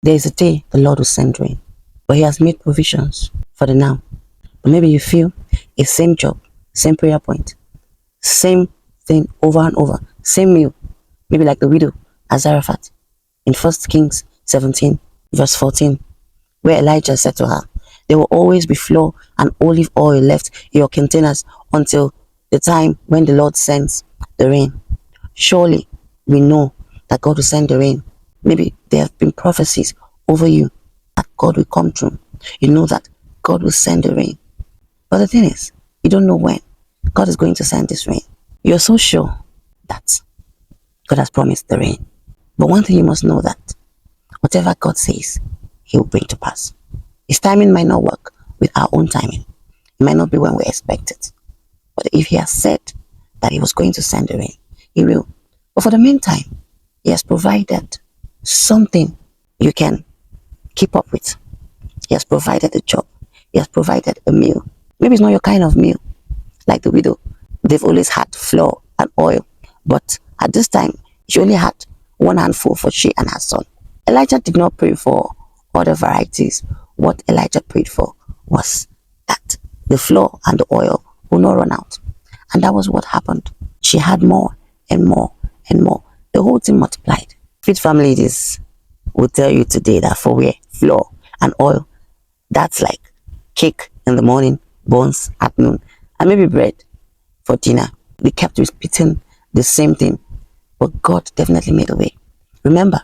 There is a day the Lord will send rain, but He has made provisions for the now. But maybe you feel it's same job, same prayer point, same thing over and over, same meal. Maybe like the widow at Zarephath in 1 Kings 17, verse 14, where Elijah said to her, there will always be flour and olive oil left in your containers until the time when the Lord sends the rain. Surely we know that God will send the rain. Maybe there have been prophecies over you that God will come through. You know that God will send the rain. But the thing is, you don't know when God is going to send this rain. You're so sure that God has promised the rain. But one thing you must know, that whatever God says, He will bring to pass. His timing might not work with our own timing. It might not be when we expect it. But if He has said that He was going to send the rain, He will. But for the meantime, He has provided something you can keep up with. He has provided a job. He has provided a meal. Maybe it's not your kind of meal. Like the widow, they've always had flour and oil. But at this time, she only had one handful for she and her son. Elijah did not pray for other varieties. What Elijah prayed for was that the flour and the oil will not run out. And that was what happened. She had more and more and more. The whole thing multiplied. Fit family ladies will tell you today that for where flour and oil, that's like cake in the morning, buns at noon, and maybe bread for dinner. They kept repeating the same thing, but God definitely made a way. Remember,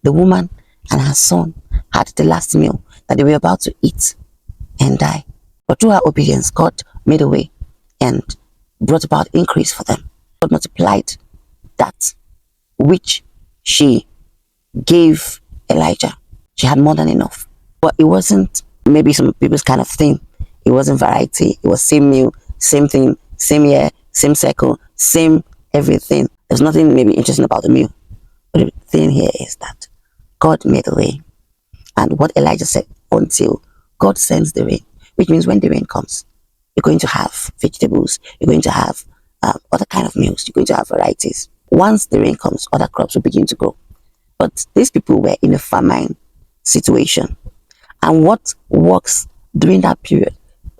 the woman and her son had the last meal that they were about to eat and die. But through her obedience, God made a way and brought about increase for them. God multiplied that which she gave Elijah. She had more than enough. But it wasn't maybe some people's kind of thing. It wasn't variety. It was same meal, same thing, same year, same cycle, same everything. There's nothing maybe interesting about the meal. But the thing here is that God made a way. And what Elijah said, until God sends the rain, which means when the rain comes, you're going to have vegetables, you're going to have other kind of meals, you're going to have varieties. Once the rain comes, other crops will begin to grow. But these people were in a famine situation. And what works during that period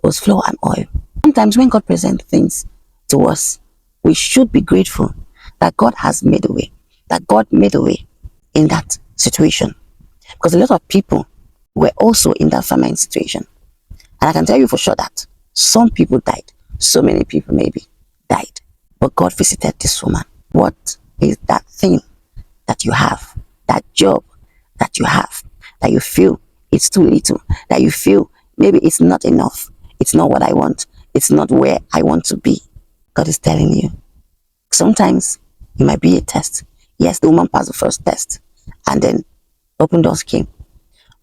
was flour and oil. Sometimes when God presents things to us, we should be grateful that God has made a way, that God made a way in that situation. Because a lot of people were also in that famine situation. And I can tell you for sure that some people died. So many people maybe died. But God visited this woman. What is that thing that you have, that job that you have, that you feel it's too little, that you feel maybe it's not enough, it's not what I want, it's not where I want to be? God is telling you. Sometimes it might be a test. Yes, the woman passed the first test and then open doors came.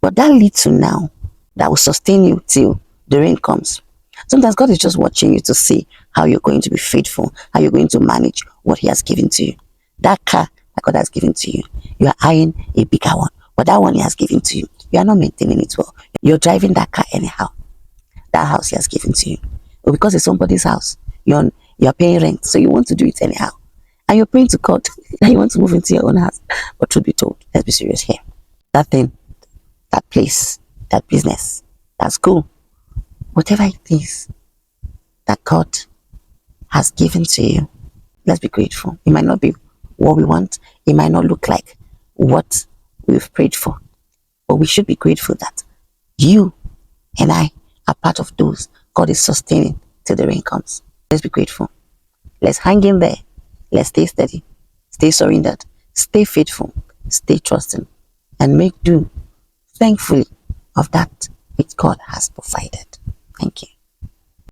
But that leads to now that will sustain you till the rain comes. Sometimes God is just watching you to see how you're going to be faithful, how you're going to manage what He has given to you. That car that God has given to you, you are eyeing a bigger one, but that one He has given to you, you are not maintaining it well. You're driving that car anyhow. That house He has given to you, but because it's somebody's house, you're paying rent, so you want to do it anyhow. And you're praying to God that you want to move into your own house. But truth be told, let's be serious here. That thing, that place, that business, that school, whatever it is that God has given to you, let's be grateful. It might not be what we want. It might not look like what we've prayed for. But we should be grateful that you and I are part of those God is sustaining till the rain comes. Let's be grateful. Let's hang in there. Let's stay steady. Stay surrendered. Stay faithful. Stay trusting. And make do, thankfully, of that which God has provided. Thank you.